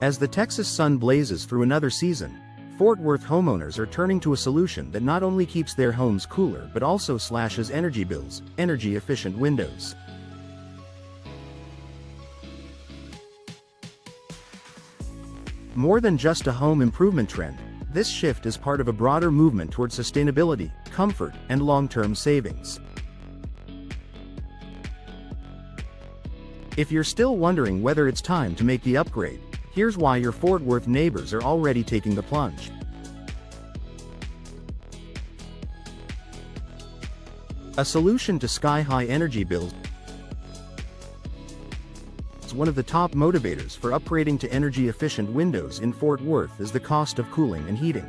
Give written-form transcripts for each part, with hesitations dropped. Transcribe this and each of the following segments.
As the Texas sun blazes through another season, Fort Worth homeowners are turning to a solution that not only keeps their homes cooler but also slashes energy bills: energy-efficient windows. More than just a home improvement trend, this shift is part of a broader movement toward sustainability, comfort, and long-term savings. If you're still wondering whether it's time to make the upgrade, here's why your Fort Worth neighbors are already taking the plunge. A solution to sky-high energy bills. One of the top motivators for upgrading to energy-efficient windows in Fort Worth is the cost of cooling and heating.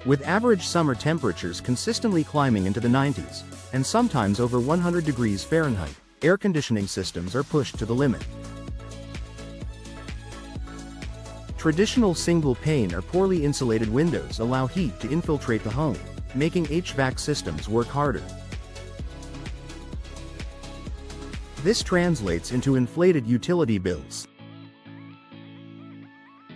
With average summer temperatures consistently climbing into the 90s, and sometimes over 100 degrees Fahrenheit, air conditioning systems are pushed to the limit. Traditional single-pane or poorly insulated windows allow heat to infiltrate the home, making HVAC systems work harder. This translates into inflated utility bills.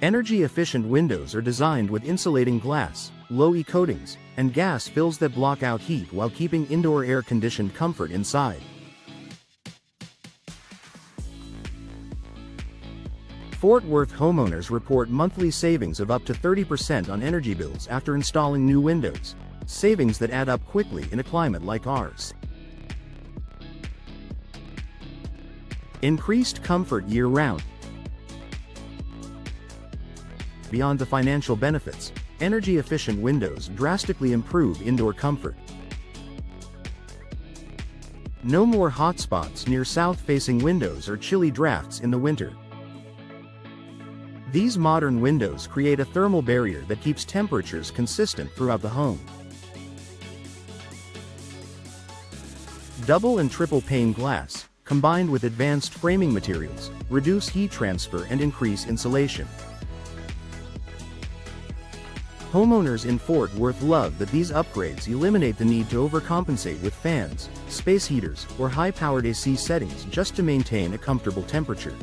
Energy-efficient windows are designed with insulating glass, low-E coatings, and gas fills that block out heat while keeping indoor air-conditioned comfort inside. Fort Worth homeowners report monthly savings of up to 30% on energy bills after installing new windows, savings that add up quickly in a climate like ours. Increased comfort year-round. Beyond the financial benefits, energy-efficient windows drastically improve indoor comfort. No more hot spots near south-facing windows or chilly drafts in the winter. These modern windows create a thermal barrier that keeps temperatures consistent throughout the home. Double and triple pane glass, combined with advanced framing materials, reduce heat transfer and increase insulation. Homeowners in Fort Worth love that these upgrades eliminate the need to overcompensate with fans, space heaters, or high-powered AC settings just to maintain a comfortable temperature.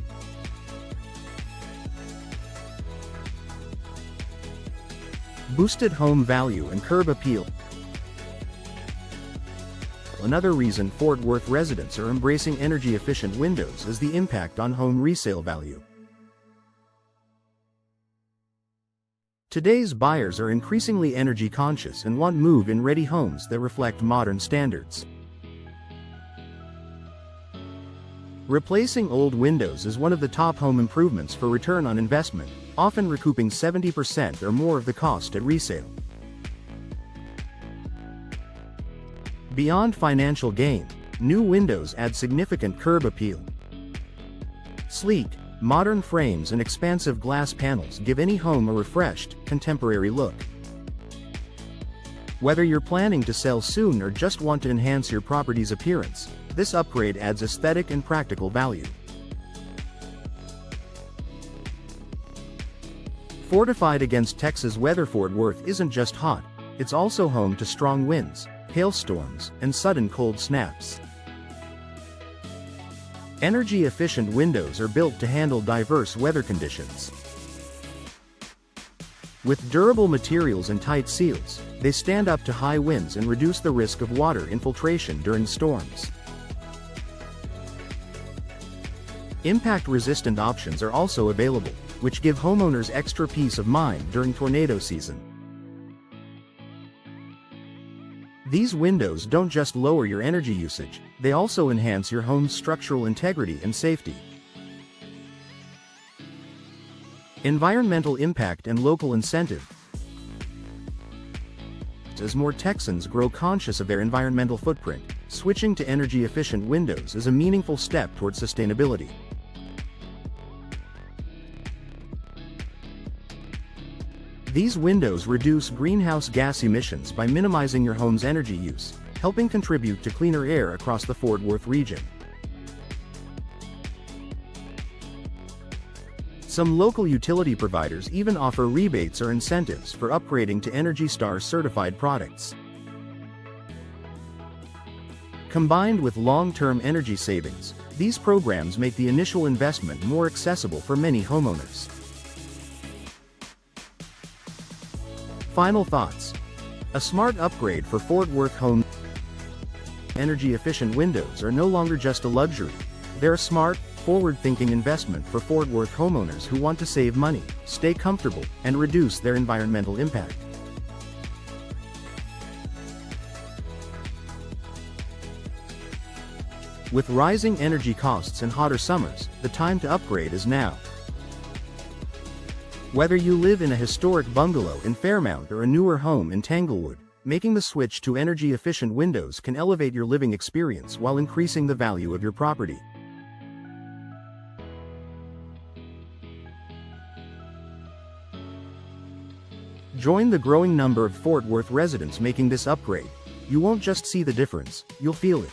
Boosted home value and curb appeal. Another reason Fort Worth residents are embracing energy-efficient windows is the impact on home resale value. Today's buyers are increasingly energy-conscious and want move-in ready homes that reflect modern standards. Replacing old windows is one of the top home improvements for return on investment, often recouping 70% or more of the cost at resale. Beyond financial gain, new windows add significant curb appeal. Sleek, modern frames and expansive glass panels give any home a refreshed, contemporary look. Whether you're planning to sell soon or just want to enhance your property's appearance, this upgrade adds aesthetic and practical value. Fortified against Texas weather, Fort Worth isn't just hot, it's also home to strong winds, hailstorms, and sudden cold snaps. Energy-efficient windows are built to handle diverse weather conditions. With durable materials and tight seals, they stand up to high winds and reduce the risk of water infiltration during storms. Impact-resistant options are also available, which give homeowners extra peace of mind during tornado season. These windows don't just lower your energy usage, they also enhance your home's structural integrity and safety. Environmental impact and local incentive. As more Texans grow conscious of their environmental footprint, switching to energy-efficient windows is a meaningful step toward sustainability. These windows reduce greenhouse gas emissions by minimizing your home's energy use, helping contribute to cleaner air across the Fort Worth region. Some local utility providers even offer rebates or incentives for upgrading to Energy Star certified products. Combined with long-term energy savings, These programs make the initial investment more accessible for many homeowners. Final thoughts. A smart upgrade for Fort Worth home. Energy-efficient windows are no longer just a luxury. They're a smart, forward-thinking investment for Fort Worth homeowners who want to save money, stay comfortable, and reduce their environmental impact. With rising energy costs and hotter summers, the time to upgrade is now. Whether you live in a historic bungalow in Fairmount or a newer home in Tanglewood, making the switch to energy-efficient windows can elevate your living experience while increasing the value of your property. Join the growing number of Fort Worth residents making this upgrade. You won't just see the difference, you'll feel it.